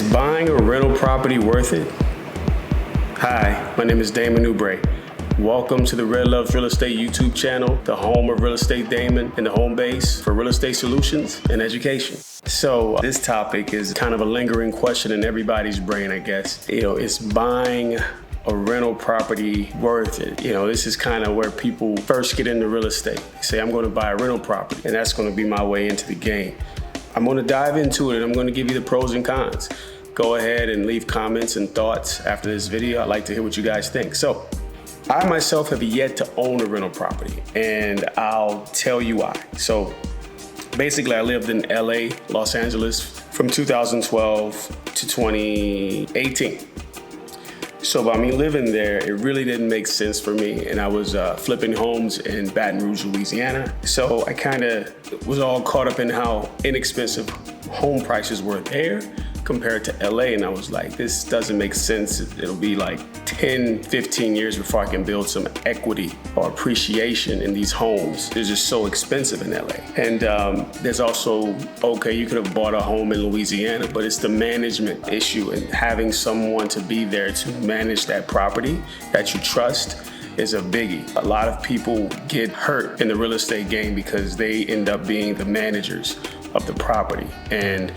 Is buying a rental property worth it? Hi, my name is Damon Oubre. Welcome to the Red Loves Real Estate YouTube channel, the home of Real Estate Damon and the home base for real estate solutions and education. So this topic is kind of a lingering question in everybody's brain, I guess. Is buying a rental property worth it? This is kind of where people first get into real estate. They say, I'm going to buy a rental property, and that's going to be my way into the game. I'm going to dive into it, and I'm going to give you the pros and cons. Go ahead and leave comments and thoughts after this video. I'd like to hear what you guys think. So, I myself have yet to own a rental property, and I'll tell you why. So, basically, I lived in LA, Los Angeles, from 2012 to 2018. So by me living there, it really didn't make sense for me. And I was flipping homes in Baton Rouge, Louisiana. So I kind of was all caught up in how inexpensive home prices were there compared to LA. And I was like, this doesn't make sense. It'll be like 10, 15 years before I can build some equity or appreciation in these homes. They're just so expensive in LA. And there's also, okay, you could have bought a home in Louisiana, but it's the management issue, and having someone to be there to manage that property that you trust is a biggie. A lot of people get hurt in the real estate game because they end up being the managers of the property. And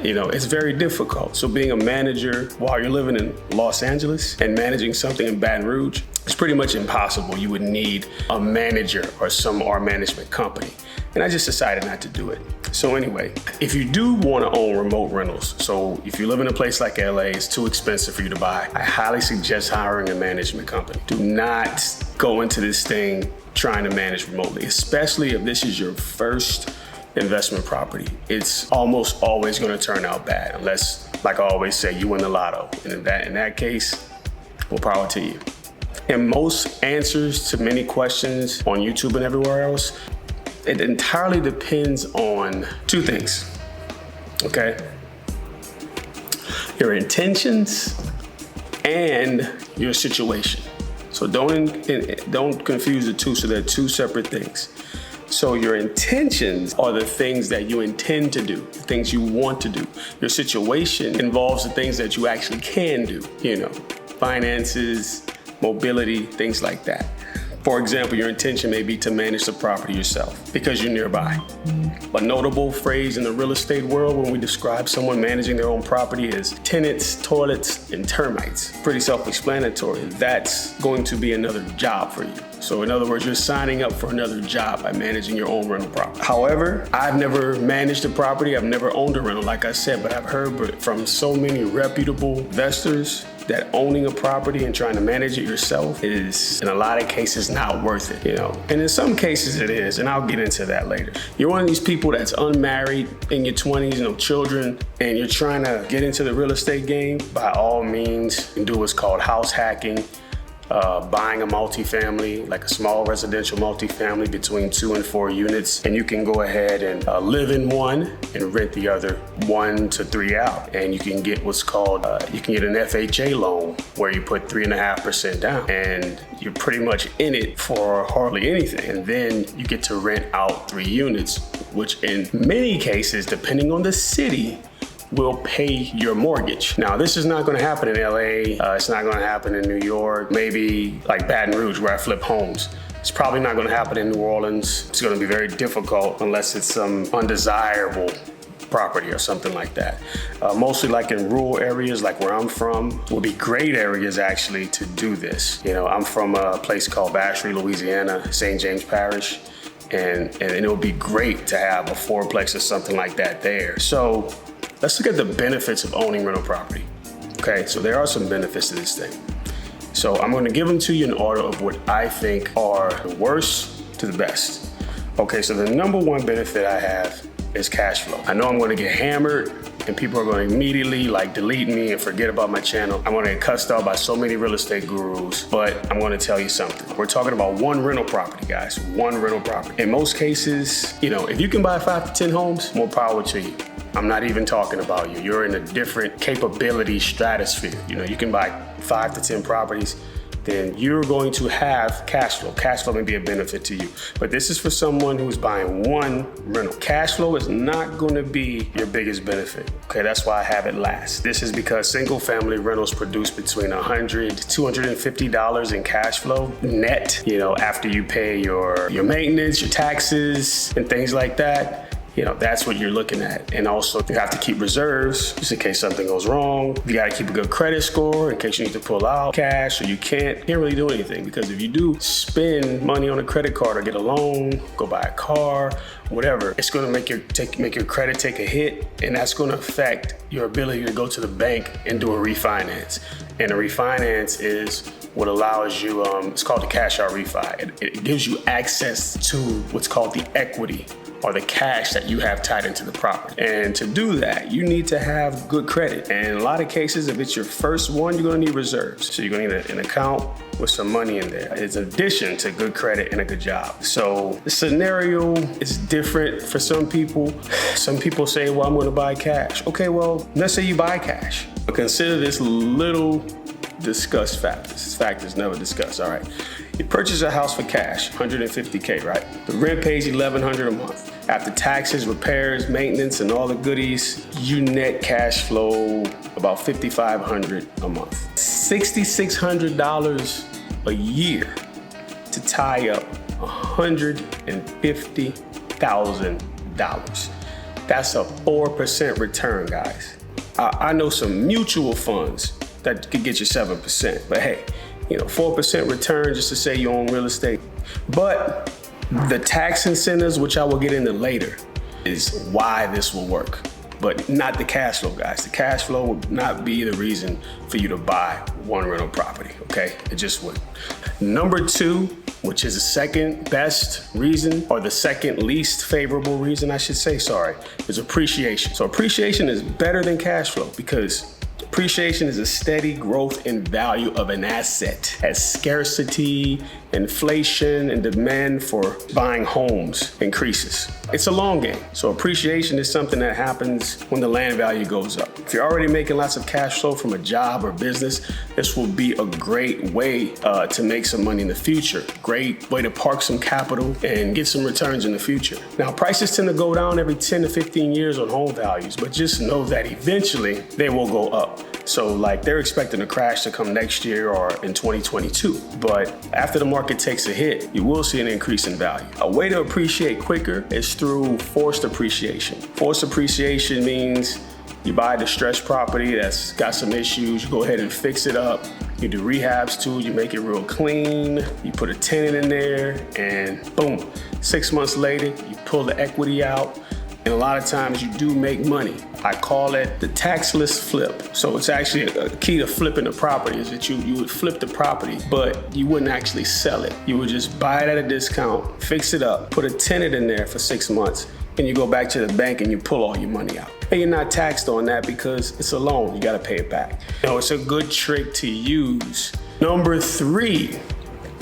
it's very difficult. So being a manager while you're living in Los Angeles and managing something in Baton Rouge, it's pretty much impossible. You would need a manager or a management company. And I just decided not to do it. So anyway, if you do want to own remote rentals, so if you live in a place like LA, it's too expensive for you to buy, I highly suggest hiring a management company. Do not go into this thing trying to manage remotely, especially if this is your first investment property. It's almost always going to turn out bad unless, like I always say, you win the lotto. And in that case, well, power to you. And most answers to many questions on YouTube and everywhere else, it entirely depends on two things, okay? Your intentions and your situation. So don't confuse the two, so they're two separate things. So your intentions are the things that you intend to do, the things you want to do. Your situation involves the things that you actually can do, finances, mobility, things like that. For example, your intention may be to manage the property yourself because you're nearby. A notable phrase in the real estate world when we describe someone managing their own property is tenants, toilets, and termites. Pretty self-explanatory. That's going to be another job for you. So in other words, you're signing up for another job by managing your own rental property. However, I've never managed a property. I've never owned a rental, like I said, but I've heard from so many reputable investors that owning a property and trying to manage it yourself is, in a lot of cases, not worth it, And in some cases it is, and I'll get into that later. You're one of these people that's unmarried, in your 20s, no children, and you're trying to get into the real estate game. By all means, you can do what's called house hacking. Buying a multifamily, like a small residential multifamily between 2 and 4 units, and you can go ahead and live in one and rent the other 1 to 3 out. And you can get what's called, you can get an FHA loan where you put 3.5% down, and you're pretty much in it for hardly anything. And then you get to rent out 3 units, which in many cases, depending on the city, will pay your mortgage. Now, this is not going to happen in LA. It's not going to happen in New York, maybe like Baton Rouge where I flip homes. It's probably not going to happen in New Orleans. It's going to be very difficult unless it's some undesirable property or something like that. Mostly like in rural areas like where I'm from will be great areas actually to do this. I'm from a place called Vacherie, Louisiana, St. James Parish. And it would be great to have a fourplex or something like that there. So let's look at the benefits of owning rental property. Okay, so there are some benefits to this thing. So I'm going to give them to you in order of what I think are the worst to the best. Okay, so the number one benefit I have is cash flow. I know I'm going to get hammered and people are going to immediately delete me and forget about my channel. I'm going to get cussed out by so many real estate gurus, but I'm going to tell you something. We're talking about one rental property, guys, one rental property. In most cases, if you can buy 5 to 10 homes, more power to you. I'm not even talking about you. You're in a different capability stratosphere. You can buy 5 to 10 properties then you're going to have cash flow. Cash flow may be a benefit to you, but this is for someone who's buying one rental. Cash flow is not going to be your biggest benefit. Okay, that's why I have it last. This is because single family rentals produce between $100 to $250 in cash flow net, after you pay your maintenance, your taxes, and things like that. That's what you're looking at. And also you have to keep reserves just in case something goes wrong. You got to keep a good credit score in case you need to pull out cash or you can't really do anything, because if you do spend money on a credit card or get a loan, go buy a car, whatever, it's going to make your credit take a hit, and that's going to affect your ability to go to the bank and do a refinance. And a refinance is what allows you, it's called the cash out refi. It gives you access to what's called the equity, or the cash that you have tied into the property. And to do that, you need to have good credit. And in a lot of cases, if it's your first one, you're gonna need reserves. So you're gonna need an account with some money in there. It's in addition to good credit and a good job. So the scenario is different for some people. Some people say, well, I'm gonna buy cash. Okay, well, let's say you buy cash. But consider this little discussed fact. This fact is never discussed, all right? You purchase a house for cash, $150K, right? The rent pays $1,100 a month. After taxes, repairs, maintenance, and all the goodies, you net cash flow about $5,500 a month. $6,600 a year to tie up $150,000. That's a 4% return, guys. I know some mutual funds that could get you 7%, but hey, 4% return just to say you own real estate. But the tax incentives, which I will get into later, is why this will work, but not the cash flow, guys. The cash flow would not be the reason for you to buy one rental property, okay? It just wouldn't. Number two, which is the second best reason, or the second least favorable reason, I should say, is appreciation. So appreciation is better than cash flow because appreciation is a steady growth in value of an asset as scarcity, inflation, and demand for buying homes increases. It's a long game. So appreciation is something that happens when the land value goes up. If you're already making lots of cash flow from a job or business, this will be a great way to make some money in the future. Great way to park some capital and get some returns in the future. Now, prices tend to go down every 10 to 15 years on home values, but just know that eventually they will go up. So they're expecting a crash to come next year or in 2022. But after the market takes a hit, you will see an increase in value. A way to appreciate quicker is through forced appreciation. Forced appreciation means you buy a distressed property that's got some issues, you go ahead and fix it up. You do rehabs to it, you make it real clean, you put a tenant in there, and boom, 6 months later, you pull the equity out. And a lot of times you do make money. I call it the taxless flip. So it's actually a key to flipping the property is that you would flip the property, but you wouldn't actually sell it. You would just buy it at a discount, fix it up, put a tenant in there for 6 months, and you go back to the bank and you pull all your money out. And you're not taxed on that because it's a loan. You gotta pay it back. It's a good trick to use. Number three,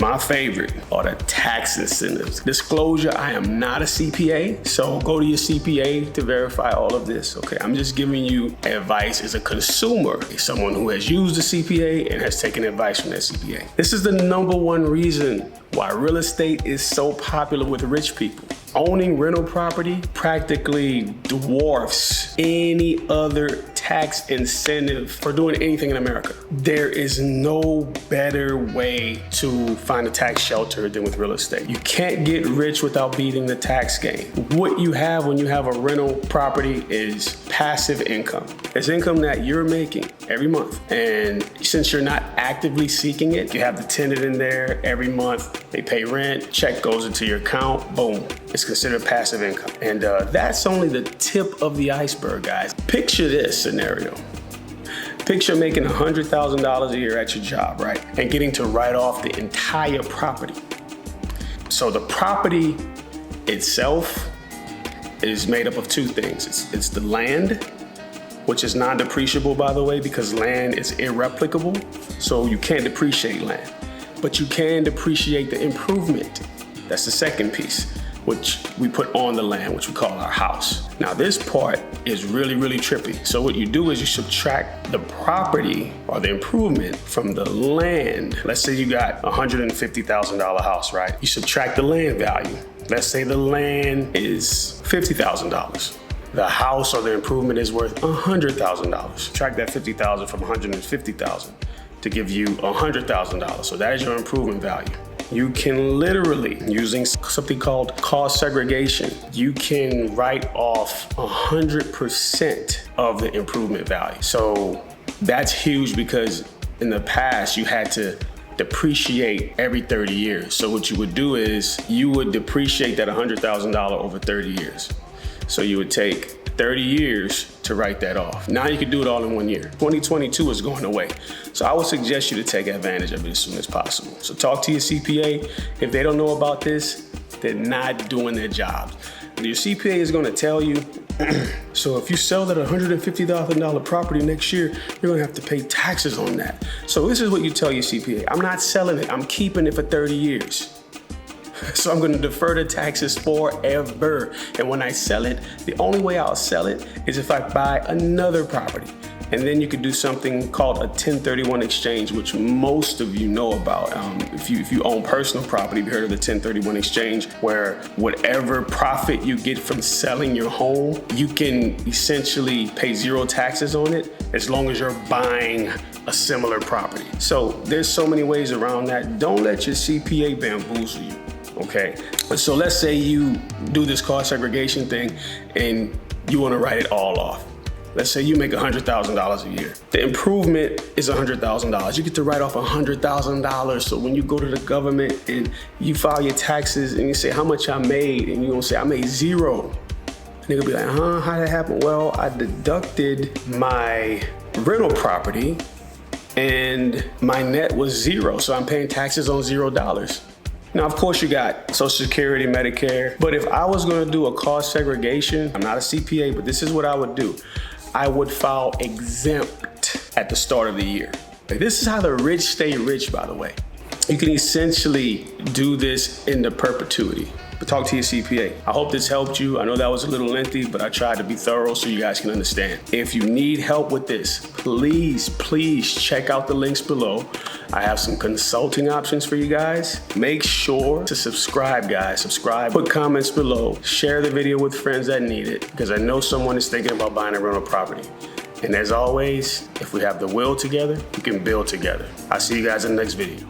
my favorite, are the tax incentives. Disclosure, I am not a CPA, so go to your CPA to verify all of this, okay? I'm just giving you advice as a consumer, someone who has used a CPA and has taken advice from that CPA. This is the number one reason why real estate is so popular with rich people. Owning rental property practically dwarfs any other tax incentive for doing anything in America. There is no better way to find a tax shelter than with real estate. You can't get rich without beating the tax game. What you have when you have a rental property is passive income. It's income that you're making every month. And since you're not actively seeking it, you have the tenant in there every month, they pay rent, check goes into your account, boom. It's considered passive income. And that's only the tip of the iceberg, guys. Picture this scenario. Picture making $100,000 a year at your job, right? And getting to write off the entire property. So the property itself is made up of two things. It's the land, which is non-depreciable, by the way, because land is irreplicable. So you can't depreciate land, but you can depreciate the improvement. That's the second piece, which we put on the land, which we call our house. Now this part is really, really trippy. So what you do is you subtract the property or the improvement from the land. Let's say you got a $150,000 house, right? You subtract the land value. Let's say the land is $50,000. The house or the improvement is worth $100,000. Subtract that $50,000 from $150,000 to give you $100,000. So that is your improvement value. You can literally, using something called cost segregation, you can write off 100% of the improvement value. So that's huge because in the past you had to depreciate every 30 years. So what you would do is you would depreciate that $100,000 over 30 years. So you would take 30 years to write that off. Now you can do it all in 1 year. 2022 is going away. So I would suggest you to take advantage of it as soon as possible. So talk to your CPA. If they don't know about this, they're not doing their job. Your CPA is gonna tell you, so if you sell that $150,000 property next year, you're gonna have to pay taxes on that. So this is what you tell your CPA. I'm not selling it, I'm keeping it for 30 years. So I'm gonna defer the taxes forever. And when I sell it, the only way I'll sell it is if I buy another property. And then you could do something called a 1031 exchange, which most of you know about. If you own personal property, you've heard of the 1031 exchange, where whatever profit you get from selling your home, you can essentially pay zero taxes on it as long as you're buying a similar property. So there's so many ways around that. Don't let your CPA bamboozle you. Okay, so let's say you do this cost segregation thing and you want to write it all off. Let's say you make $100,000 a year. The improvement is $100,000. You get to write off $100,000. So when you go to the government and you file your taxes and you say how much I made, and you're gonna say I made zero. And they're gonna be like, huh, how'd that happen? Well, I deducted my rental property and my net was zero. So I'm paying taxes on $0. Now, of course, you got Social Security, Medicare, but if I was gonna do a cost segregation, I'm not a CPA, but this is what I would do. I would file exempt at the start of the year. This is how the rich stay rich, by the way. You can essentially do this into perpetuity. But talk to your CPA. I hope this helped you. I know that was a little lengthy, but I tried to be thorough so you guys can understand. If you need help with this, please check out the links below. I have some consulting options for you guys. Make sure to subscribe, guys. Subscribe, put comments below, share the video with friends that need it, because I know someone is thinking about buying a rental property. And as always, if we have the will together, we can build together. I'll see you guys in the next video.